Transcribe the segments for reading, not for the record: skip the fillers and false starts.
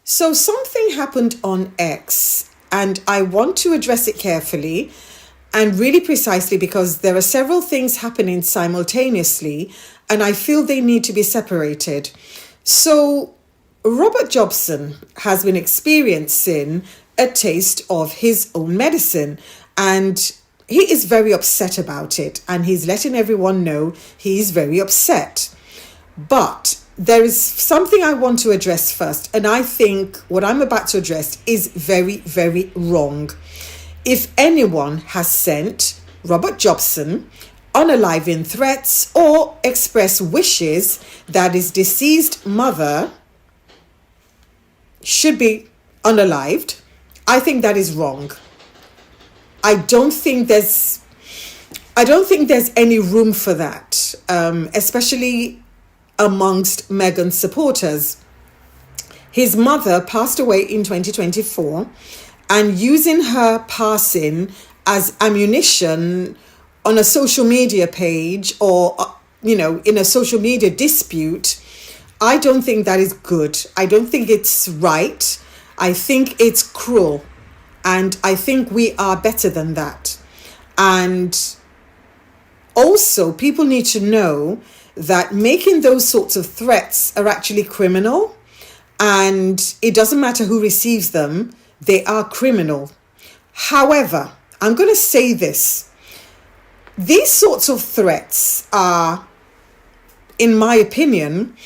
So something happened on X, and I want to address it carefully and really precisely because there are several things happening simultaneously, and I feel they need to be separated. So Robert Jobson has been experiencing a taste of his own medicine, and he is very upset about it, and he's letting everyone know he's very upset. But there is something I want to address first, and I think what I'm about to address is very, very wrong. If anyone has sent Robert Jobson unaliving threats or express wishes that his deceased mother should be unalived, I think that is wrong. I don't think there's any room for that, especially amongst Meghan's supporters. His mother passed away in 2024, and using her passing as ammunition on a social media page or, in a social media dispute, I don't think that is good. I don't think it's right. I think it's cruel. And I think we are better than that. And also, people need to know that making those sorts of threats are actually criminal. And it doesn't matter who receives them, they are criminal. However, I'm going to say this. These sorts of threats are, in my opinion,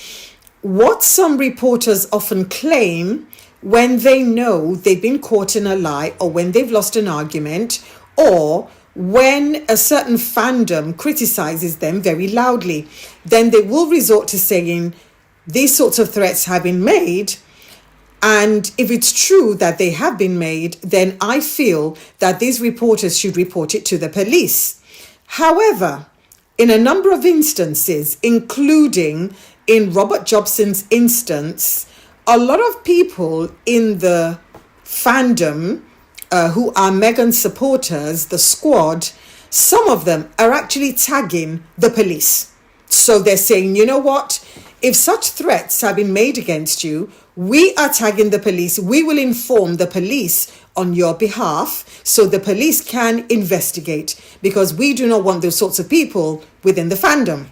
what some reporters often claim when they know they've been caught in a lie, or when they've lost an argument, or when a certain fandom criticizes them very loudly. Then they will resort to saying these sorts of threats have been made. And if it's true that they have been made, then I feel that these reporters should report it to the police. However, in a number of instances, including in Robert Jobson's instance, a lot of people in the fandom who are Meghan supporters, the squad, some of them are actually tagging the police. So they're saying, you know what? If such threats have been made against you, we are tagging the police. We will inform the police on your behalf so the police can investigate, because we do not want those sorts of people within the fandom.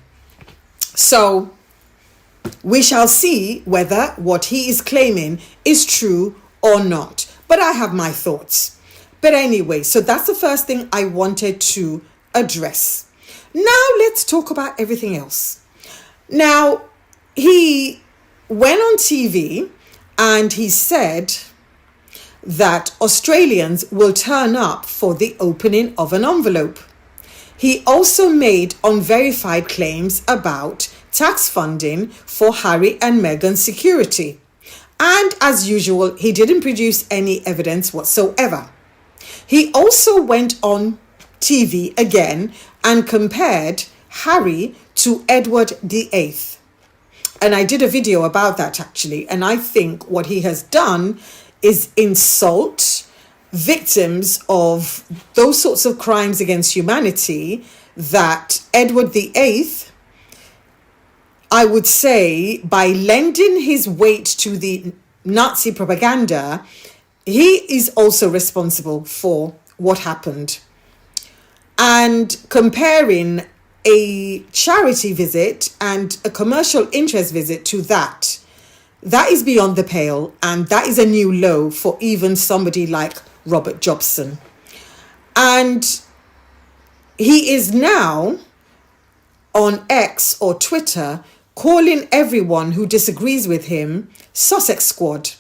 So we shall see whether what he is claiming is true or not. But I have my thoughts. But anyway, so that's the first thing I wanted to address. Now let's talk about everything else. Now, he went on TV and he said that Australians will turn up for the opening of an envelope. He also made unverified claims about tax funding for Harry and Meghan's security. And as usual, he didn't produce any evidence whatsoever. He also went on TV again and compared Harry to Edward VIII. And I did a video about that actually. And I think what he has done is insult victims of those sorts of crimes against humanity that Edward VIII, I would say, by lending his weight to the Nazi propaganda, he is also responsible for what happened. And comparing a charity visit and a commercial interest visit to that is beyond the pale, and that is a new low for even somebody like Robert Jobson. And he is now on X or Twitter calling everyone who disagrees with him Sussex squad.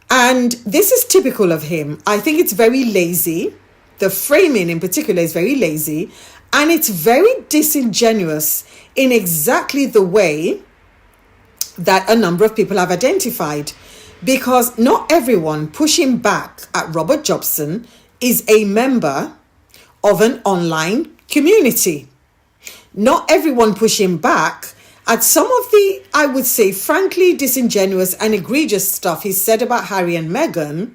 And this is typical of him. I think it's very lazy. The framing in particular is very lazy, and it's very disingenuous in exactly the way that a number of people have identified, because not everyone pushing back at Robert Jobson is a member of an online community. Not everyone pushing back at some of the, I would say, frankly disingenuous and egregious stuff he said about Harry and Meghan.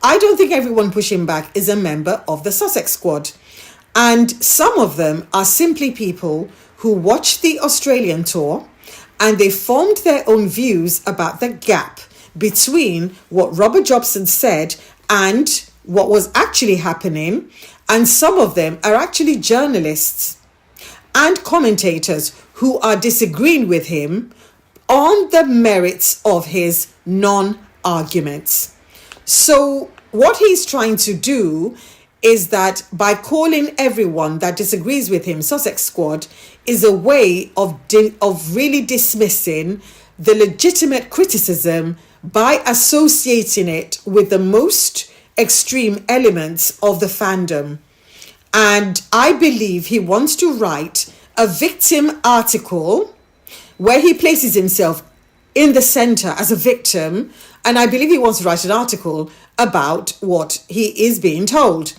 I don't think everyone pushing back is a member of the Sussex squad. And some of them are simply people who watched the Australian tour and they formed their own views about the gap between what Robert Jobson said and what was actually happening. And some of them are actually journalists and commentators who are disagreeing with him on the merits of his non-arguments. So what he's trying to do is that by calling everyone that disagrees with him Sussex Squad is a way of really dismissing the legitimate criticism by associating it with the most extreme elements of the fandom. And I believe he wants to write a victim article where he places himself in the center as a victim. And I believe he wants to write an article about what he is being told.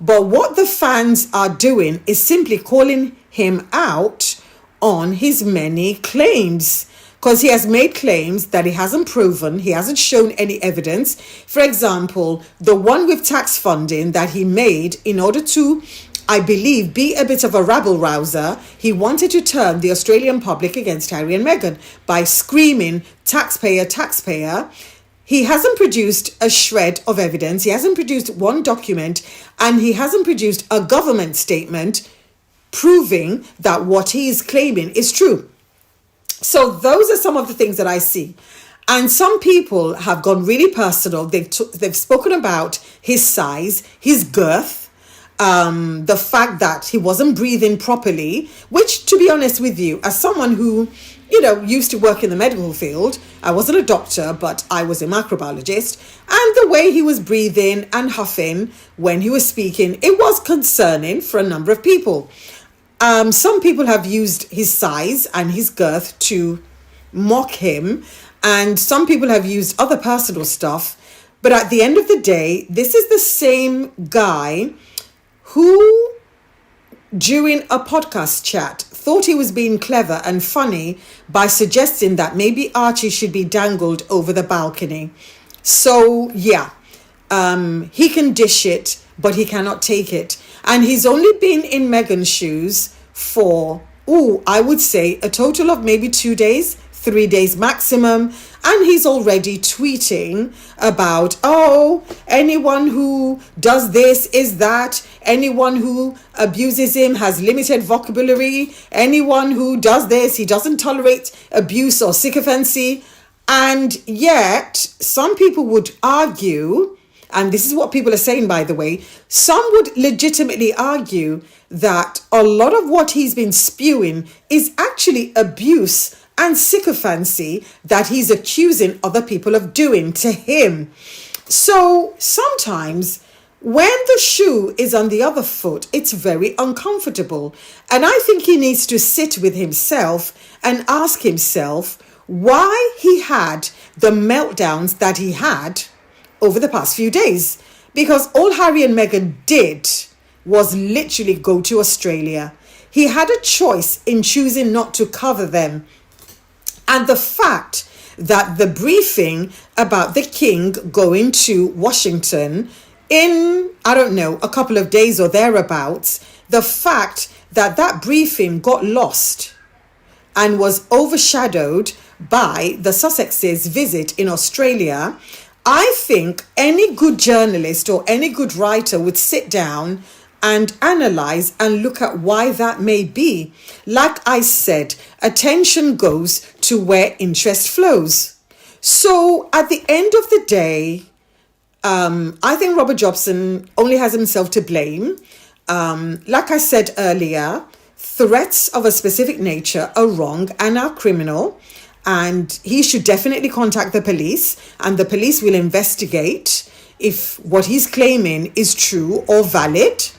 But what the fans are doing is simply calling him out on his many claims, because he has made claims that he hasn't proven, he hasn't shown any evidence. For example, the one with tax funding that he made in order to, I believe, be a bit of a rabble-rouser. He wanted to turn the Australian public against Harry and Meghan by screaming, taxpayer, taxpayer. He hasn't produced a shred of evidence. He hasn't produced one document, and he hasn't produced a government statement proving that what he is claiming is true. So those are some of the things that I see. And some people have gone really personal. They've spoken about his size, his girth, the fact that he wasn't breathing properly, which, to be honest with you, as someone who, used to work in the medical field, I wasn't a doctor, but I was a microbiologist, and the way he was breathing and huffing when he was speaking, it was concerning for a number of people. Some people have used his size and his girth to mock him, and some people have used other personal stuff. But at the end of the day, this is the same guy who, during a podcast chat, thought he was being clever and funny by suggesting that maybe Archie should be dangled over the balcony. So, yeah, he can dish it, but he cannot take it. And he's only been in Meghan's shoes for, I would say a total of maybe 2 days, 3 days maximum. And he's already tweeting about, anyone who does this is that. Anyone who abuses him has limited vocabulary. Anyone who does this, he doesn't tolerate abuse or sycophancy. And yet, some people would argue, and this is what people are saying, by the way, some would legitimately argue that a lot of what he's been spewing is actually abuse and sycophancy that he's accusing other people of doing to him. So sometimes when the shoe is on the other foot, it's very uncomfortable. And I think he needs to sit with himself and ask himself why he had the meltdowns that he had over the past few days. Because all Harry and Meghan did was literally go to Australia. He had a choice in choosing not to cover them. And the fact that the briefing about the king going to Washington in, a couple of days or thereabouts, the fact that that briefing got lost and was overshadowed by the Sussex's visit in Australia, I think any good journalist or any good writer would sit down and analyze and look at why that may be. Like I said, attention goes to where interest flows. So at the end of the day, I think Robert Jobson only has himself to blame. Like I said earlier, threats of a specific nature are wrong and are criminal. And he should definitely contact the police, and the police will investigate if what he's claiming is true or valid.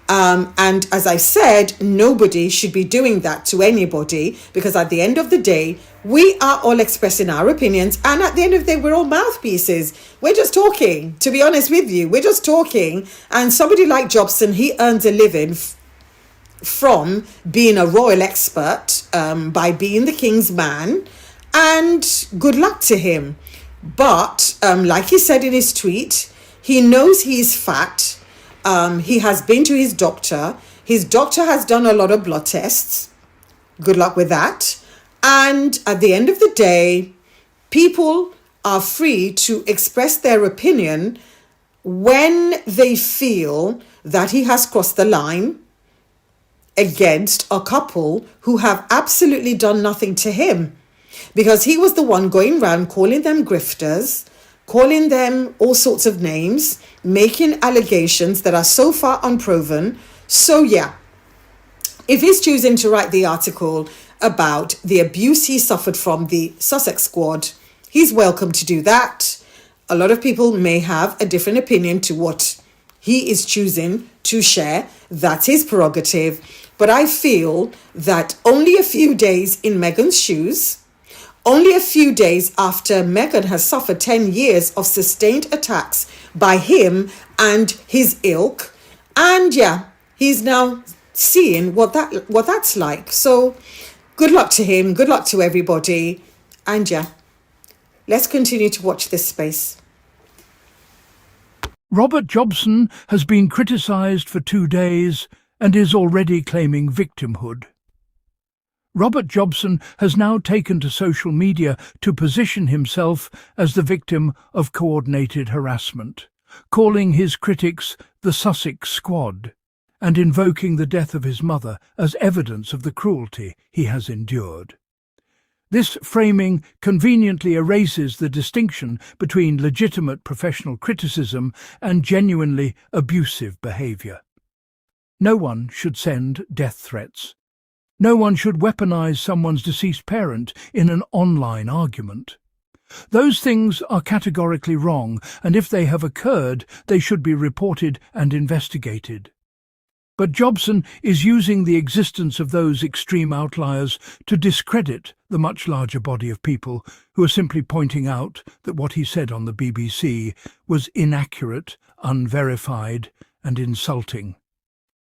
And as I said, nobody should be doing that to anybody, because at the end of the day, we are all expressing our opinions. And at the end of the day, we're all mouthpieces. We're just talking, to be honest with you. We're just talking. And somebody like Jobson, he earns a living from being a royal expert, by being the king's man. And good luck to him. But like he said in his tweet, he knows he's fat. He has been to his doctor. His doctor has done a lot of blood tests. Good luck with that. And at the end of the day, people are free to express their opinion when they feel that he has crossed the line against a couple who have absolutely done nothing to him, because he was the one going around calling them grifters, calling them all sorts of names, making allegations that are so far unproven. So yeah, if he's choosing to write the article about the abuse he suffered from the Sussex squad, he's welcome to do that. A lot of people may have a different opinion to what he is choosing to share. That's his prerogative. But I feel that only a few days in Meghan's shoes, only a few days after Meghan has suffered 10 years of sustained attacks by him and his ilk, and yeah, he's now seeing what that's like. So good luck to him, good luck to everybody, and yeah, let's continue to watch this space. Robert Jobson has been criticised for 2 days and is already claiming victimhood. Robert Jobson has now taken to social media to position himself as the victim of coordinated harassment, calling his critics the Sussex squad, and invoking the death of his mother as evidence of the cruelty he has endured. This framing conveniently erases the distinction between legitimate professional criticism and genuinely abusive behaviour. No one should send death threats. No one should weaponize someone's deceased parent in an online argument. Those things are categorically wrong, and if they have occurred, they should be reported and investigated. But Jobson is using the existence of those extreme outliers to discredit the much larger body of people who are simply pointing out that what he said on the BBC was inaccurate, unverified, and insulting.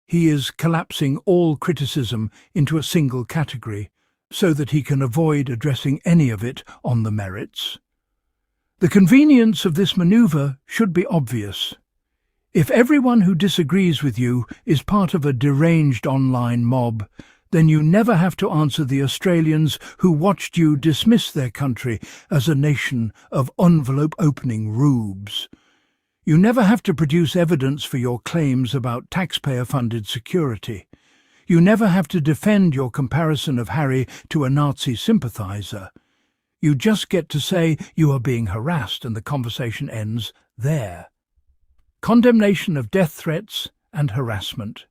He is collapsing all criticism into a single category so that he can avoid addressing any of it on the merits. The convenience of this manoeuvre should be obvious. If everyone who disagrees with you is part of a deranged online mob, then you never have to answer the Australians who watched you dismiss their country as a nation of envelope-opening rubes. You never have to produce evidence for your claims about taxpayer-funded security. You never have to defend your comparison of Harry to a Nazi sympathiser. You just get to say you are being harassed and the conversation ends there. Condemnation of death threats and harassment.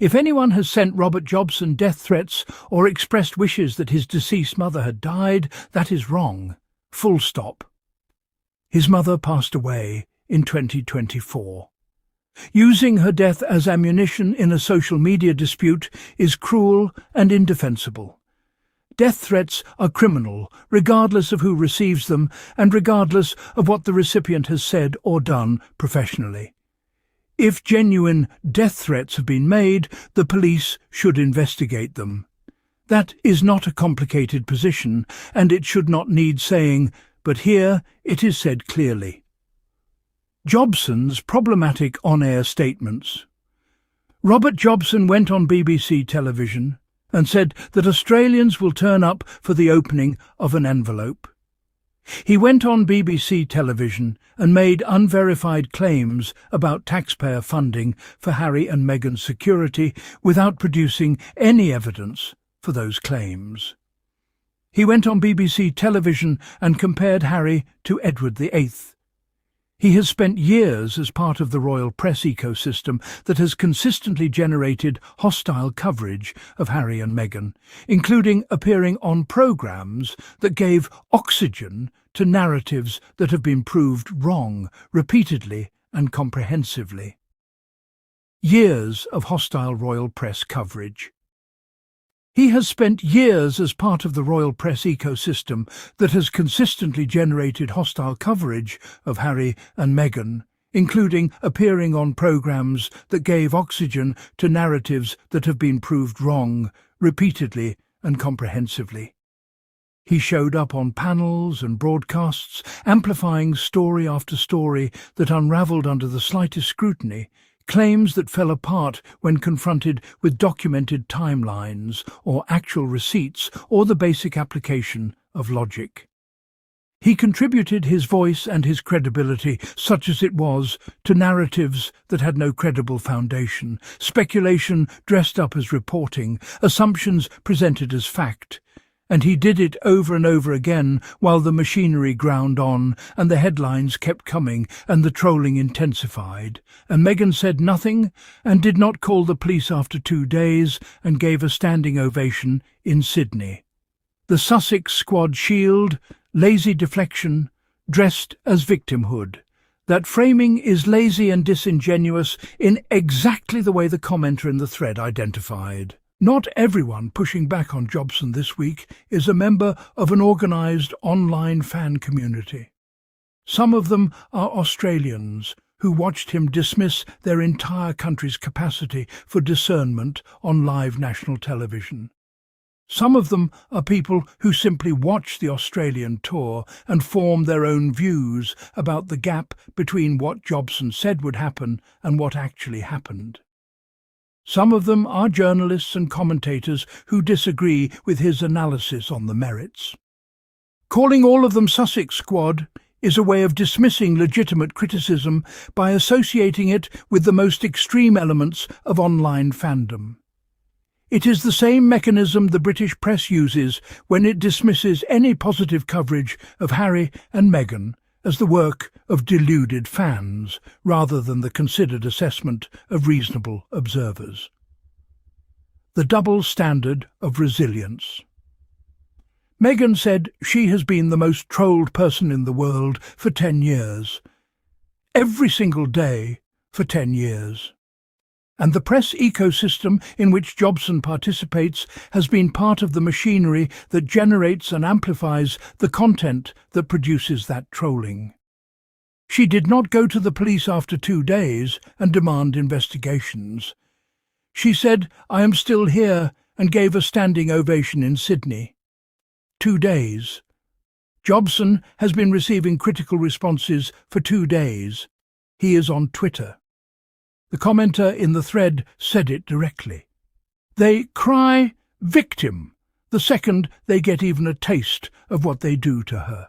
If anyone has sent Robert Jobson death threats or expressed wishes that his deceased mother had died, that is wrong. Full stop. His mother passed away in 2024. Using her death as ammunition in a social media dispute is cruel and indefensible. Death threats are criminal, regardless of who receives them and regardless of what the recipient has said or done professionally. If genuine death threats have been made, the police should investigate them. That is not a complicated position, and it should not need saying, but here it is said clearly. Jobson's problematic on-air statements. Robert Jobson went on BBC television and said that Australians will turn up for the opening of an envelope. He went on BBC television and made unverified claims about taxpayer funding for Harry and Meghan's security without producing any evidence for those claims. He went on BBC television and compared Harry to Edward VIII. He has spent years as part of the royal press ecosystem that has consistently generated hostile coverage of Harry and Meghan, including appearing on programmes that gave oxygen to narratives that have been proved wrong repeatedly and comprehensively. Years of hostile royal press coverage. He has spent years as part of the royal press ecosystem that has consistently generated hostile coverage of Harry and Meghan, including appearing on programmes that gave oxygen to narratives that have been proved wrong repeatedly and comprehensively. He showed up on panels and broadcasts, amplifying story after story that unravelled under the slightest scrutiny, claims that fell apart when confronted with documented timelines or actual receipts or the basic application of logic. He contributed his voice and his credibility, such as it was, to narratives that had no credible foundation, speculation dressed up as reporting, assumptions presented as fact. And he did it over and over again while the machinery ground on and the headlines kept coming and the trolling intensified. And Meghan said nothing and did not call the police after 2 days and gave a standing ovation in Sydney. The Sussex squad shield, lazy deflection, dressed as victimhood. That framing is lazy and disingenuous in exactly the way the commenter in the thread identified. Not everyone pushing back on Jobson this week is a member of an organised online fan community. Some of them are Australians who watched him dismiss their entire country's capacity for discernment on live national television. Some of them are people who simply watch the Australian tour and form their own views about the gap between what Jobson said would happen and what actually happened. Some of them are journalists and commentators who disagree with his analysis on the merits. Calling all of them Sussex Squad is a way of dismissing legitimate criticism by associating it with the most extreme elements of online fandom. It is the same mechanism the British press uses when it dismisses any positive coverage of Harry and Meghan as the work of deluded fans, rather than the considered assessment of reasonable observers. The double standard of resilience. Meghan said she has been the most trolled person in the world for 10 years. Every single day for 10 years. And the press ecosystem in which Jobson participates has been part of the machinery that generates and amplifies the content that produces that trolling. She did not go to the police after 2 days and demand investigations. She said, "I am still here," and gave a standing ovation in Sydney. 2 days. Jobson has been receiving critical responses for 2 days. He is on Twitter. The commenter in the thread said it directly. They cry victim the second they get even a taste of what they do to her.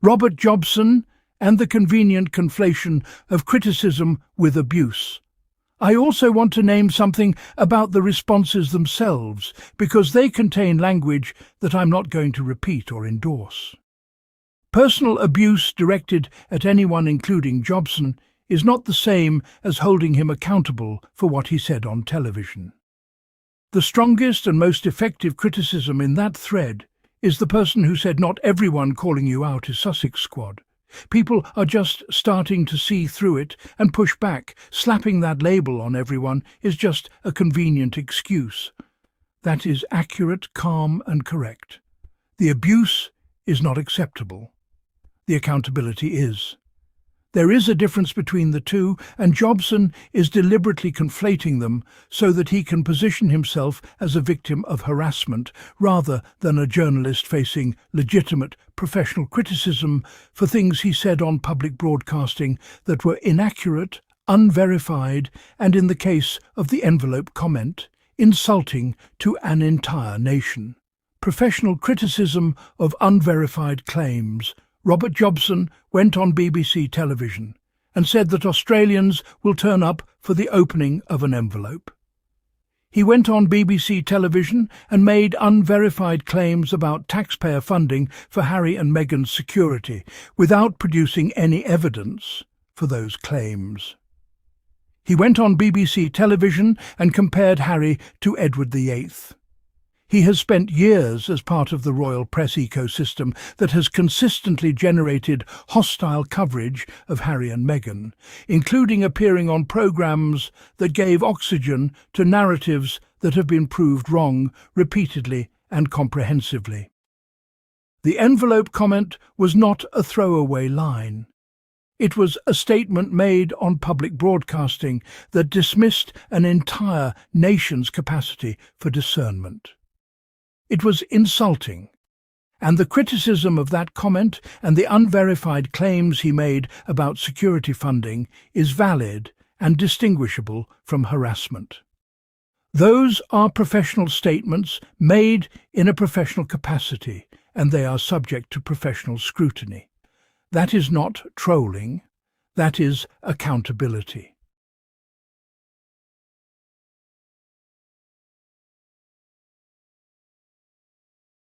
Robert Jobson and the convenient conflation of criticism with abuse. I also want to name something about the responses themselves, because they contain language that I'm not going to repeat or endorse. Personal abuse directed at anyone, including Jobson, is not the same as holding him accountable for what he said on television. The strongest and most effective criticism in that thread is the person who said not everyone calling you out is Sussex Squad. People are just starting to see through it and push back. Slapping that label on everyone is just a convenient excuse. That is accurate, calm and correct. The abuse is not acceptable. The accountability is. There is a difference between the two, and Jobson is deliberately conflating them so that he can position himself as a victim of harassment rather than a journalist facing legitimate professional criticism for things he said on public broadcasting that were inaccurate, unverified, and in the case of the envelope comment, insulting to an entire nation. Professional criticism of unverified claims. Robert Jobson went on BBC television and said that Australians will turn up for the opening of an envelope. He went on BBC television and made unverified claims about taxpayer funding for Harry and Meghan's security without producing any evidence for those claims. He went on BBC television and compared Harry to Edward VIII. He has spent years as part of the royal press ecosystem that has consistently generated hostile coverage of Harry and Meghan, including appearing on programmes that gave oxygen to narratives that have been proved wrong repeatedly and comprehensively. The envelope comment was not a throwaway line. It was a statement made on public broadcasting that dismissed an entire nation's capacity for discernment. It was insulting, and the criticism of that comment and the unverified claims he made about security funding is valid and distinguishable from harassment. Those are professional statements made in a professional capacity, and they are subject to professional scrutiny. That is not trolling, that is accountability.